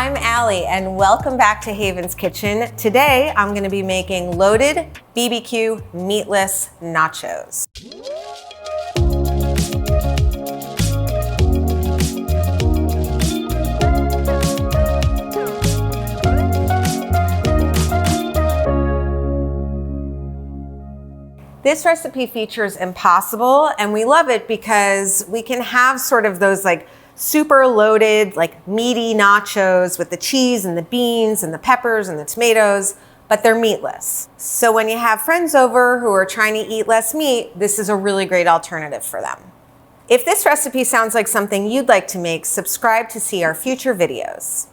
I'm Allie and welcome back to Haven's Kitchen. Today I'm going to be making loaded BBQ meatless nachos. This recipe features Impossible, and we love it because we can have sort of those like super loaded, like meaty nachos with the cheese and the beans and the peppers and the tomatoes, but they're meatless. So when you have friends over who are trying to eat less meat, this is a really great alternative for them. If this recipe sounds like something you'd like to make, subscribe to see our future videos.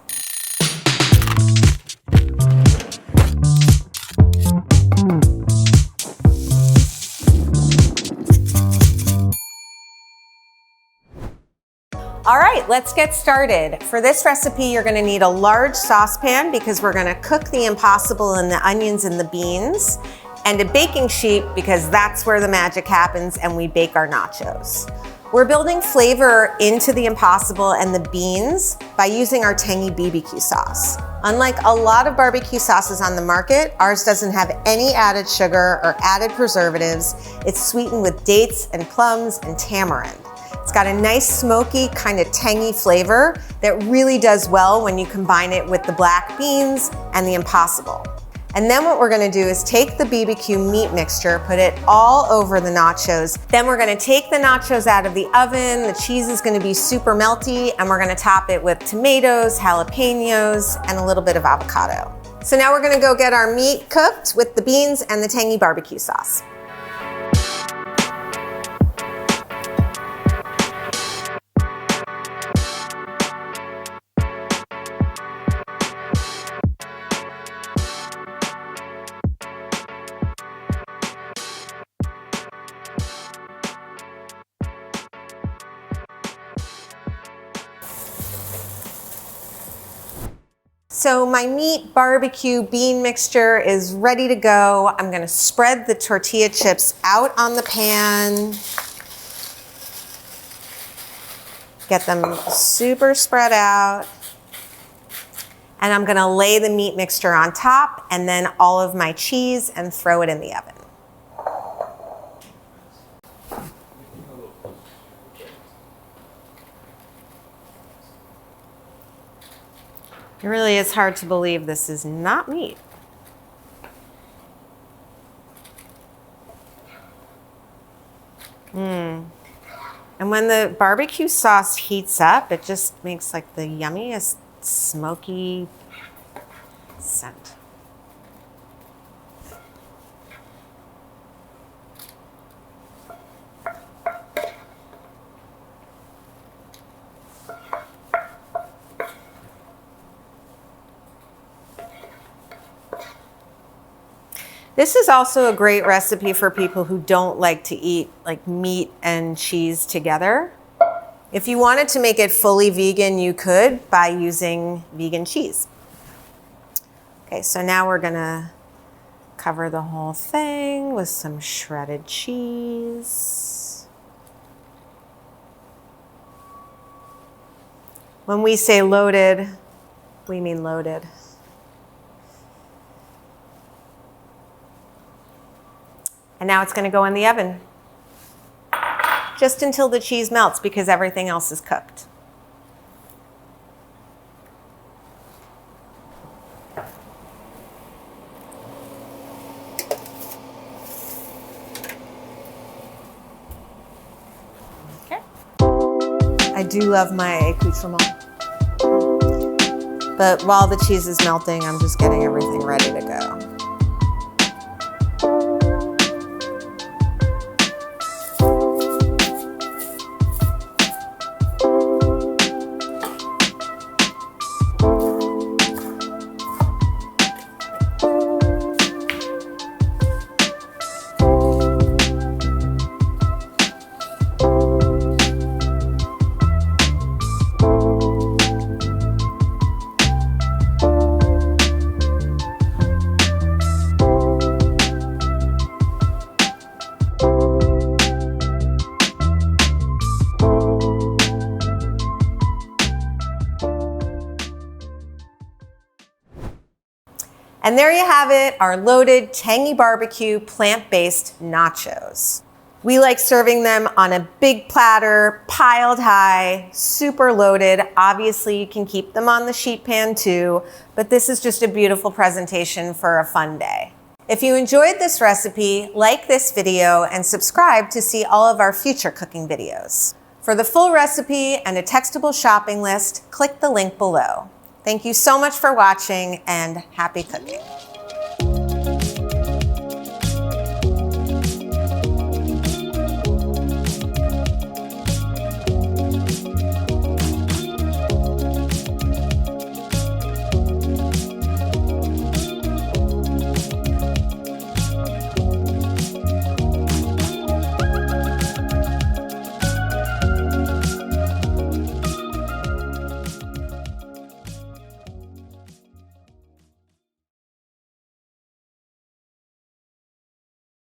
All right, let's get started. For this recipe, you're gonna need a large saucepan because we're gonna cook the Impossible and the onions and the beans, and a baking sheet because that's where the magic happens and we bake our nachos. We're building flavor into the Impossible and the beans by using our tangy BBQ sauce. Unlike a lot of barbecue sauces on the market, ours doesn't have any added sugar or added preservatives. It's sweetened with dates and plums and tamarind. It's got a nice smoky, kind of tangy flavor that really does well when you combine it with the black beans and the Impossible. And then what we're gonna do is take the BBQ meat mixture, put it all over the nachos. Then we're gonna take the nachos out of the oven. The cheese is gonna be super melty, and we're gonna top it with tomatoes, jalapenos, and a little bit of avocado. So now we're gonna go get our meat cooked with the beans and the tangy barbecue sauce. So my meat barbecue bean mixture is ready to go. I'm gonna spread the tortilla chips out on the pan. Get them super spread out. And I'm gonna lay the meat mixture on top and then all of my cheese and throw it in the oven. It really is hard to believe this is not meat. And when the barbecue sauce heats up, it just makes like the yummiest smoky scent. This is also a great recipe for people who don't like to eat like meat and cheese together. If you wanted to make it fully vegan, you could by using vegan cheese. Okay, so now we're gonna cover the whole thing with some shredded cheese. When we say loaded, we mean loaded. And now it's gonna go in the oven just until the cheese melts because everything else is cooked. Okay. I do love my accoutrement. But while the cheese is melting, I'm just getting everything ready to go. And there you have it, our loaded tangy barbecue plant-based nachos. We like serving them on a big platter, piled high, super loaded. Obviously, you can keep them on the sheet pan too, but this is just a beautiful presentation for a fun day. If you enjoyed this recipe, like this video and subscribe to see all of our future cooking videos. For the full recipe and a textable shopping list, click the link below. Thank you so much for watching and happy cooking.